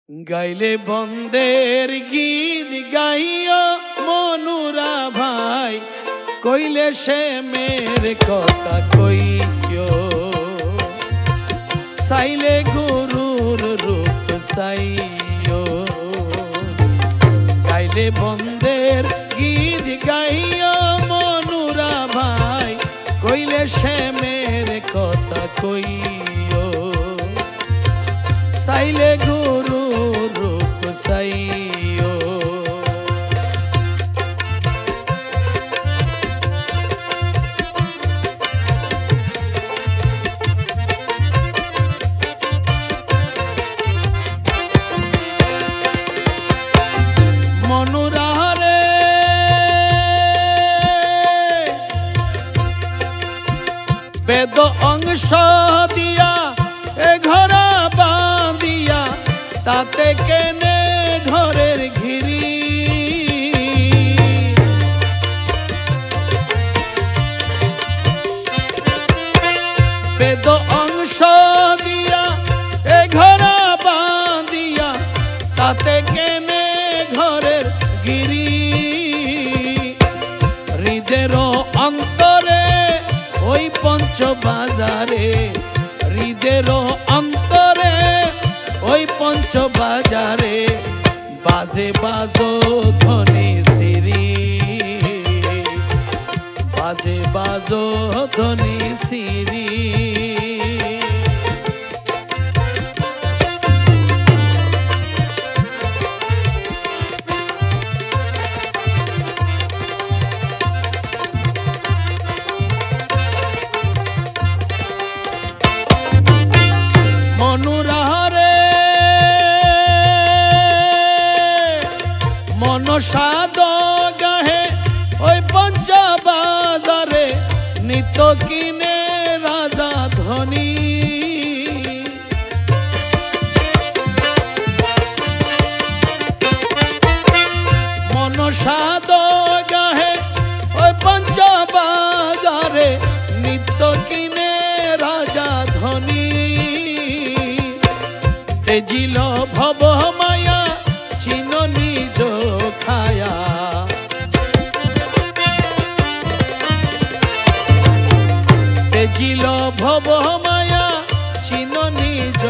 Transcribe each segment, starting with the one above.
গাইলে বন্দের গীত গাইও মনুরা ভাই, কইলে সে মের কথা কইও, চাইলে গুরুর রূপ চাইও। গাইলে বন্দের গীত গাইও মনুরা ভাই, কইলে সে মের কথা কইও, চাইলে গুরুর রূপ চাইও। মনুরারে বেদ অংশ দিয়া এ ঘরা বাঁধিয়া, তাতে কেনে ঘরের ঘিরি। বেদ অংশ দিয়া এ ঘরা বাঁধিয়া, তাতে কেনে ঘরের গিরি। হৃদের অন্তরে ওই পঞ্চবাজারে, হৃদের অন্তরে ওই পঞ্চবাজারে, বাজে বাজো ধ্বনি সিরি, বাজে বাজো ধ্বনি সিরি। মনুরারে মনসাদ গাহে ওই পঞ্চবাজারে, নিত কিনে রাজা ধনী। মনসাদ গাহে ওই পঞ্চবাজারে, নিত কিনে রাজা ধনী। তেজিল ভব মায়া চিন নিজ খায়া, তেজিল ভব মায়া চিন নিজ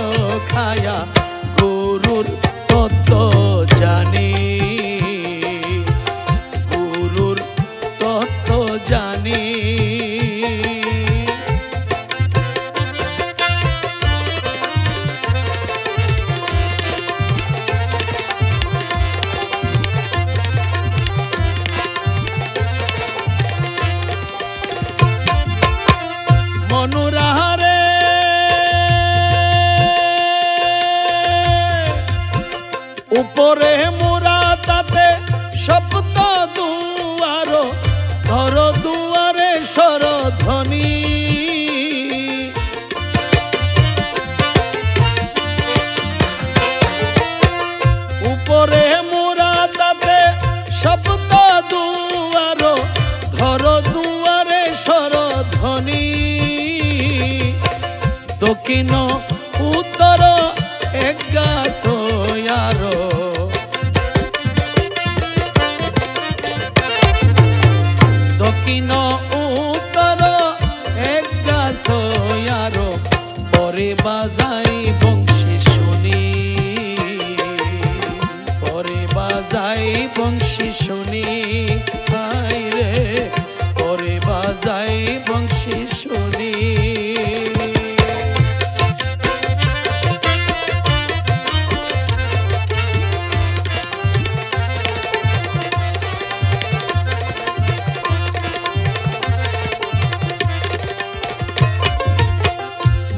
খায়া, গুরুর তত্ত্ব জানি, গুরুর তত্ত্ব জানি। মনুরারে উপরে মোরা তাতে সপ্ত দুয়ার, ধর দুয়ারে স্বরধ্বনি। উপরে মোরা তাতে সপ্ত দুয়ার, ধর দুয়ারে স্বরধ্বনি। দক্ষিণ উত্তর এগাছয়ার, দক্ষিণ উত্তর এগাছয়ার, পরে বাজাই বংশী শুনি, পরে বাজাই বংশী শুনি। হায় রে পরে বাজাই বংশী শুনি।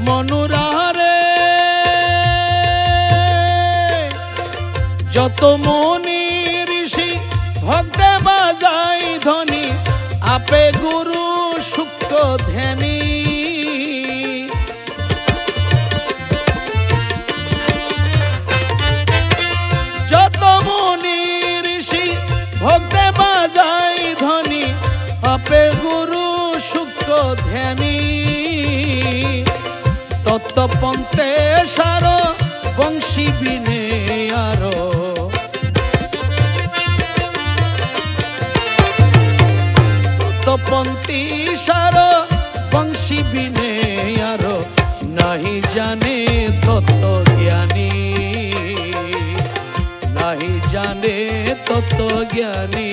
মনুরারে যত মুনি ঋষি ভক্তে বাজাই ধ্বনি, আপে গুরু সূক্ষ্ম ধ্যানী। যত মুনি ঋষি ভক্তে বাজাই ধ্বনি, আপে গুরু সূক্ষ্ম ধ্যানী। তত্ত্বপন্থে সার বংশী বিনে বিনে আরো নাহি জানে তত্ত্ব জ্ঞানী, নাহি জানে তত্ত্ব জ্ঞানী।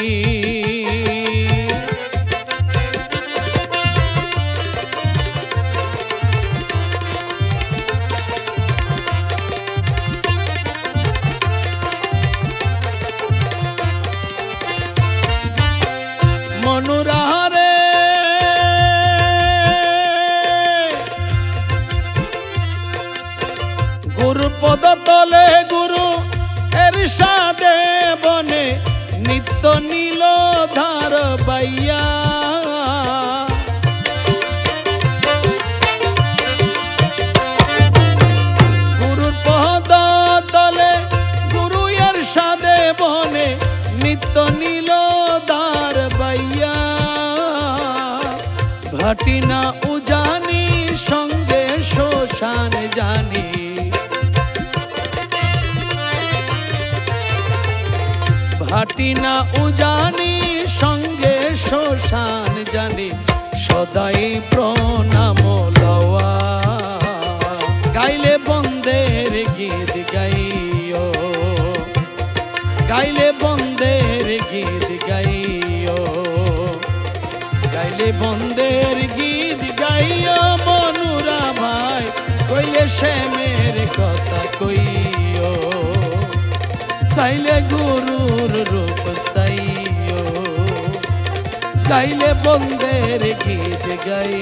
মনুরারে গুরু পদ তলে গুরু এরশাদে বনে নিত্য নীল ধার বাইয়া, গুরুর পদ তলে গুরু এরশাদে বনে নিত্য নীল ধার বাইয়া, ভাটি না উজানি সঙ্গে শ্মশান জানি, ভাটি না উজানি সঙ্গে শ্মশান জানি, সদাই প্রণাম লওয়া। গাইলে বন্দের গীত গাইও, গাইলে বন্দের গীত গাইও, গাইলে বন্দের গীত গাইও মনুরা ভাই, কইলে শ্যামের কথা কইও, চাইলে গুরুর রূপ চাইও, গাইলে বন্দের গীত গাই।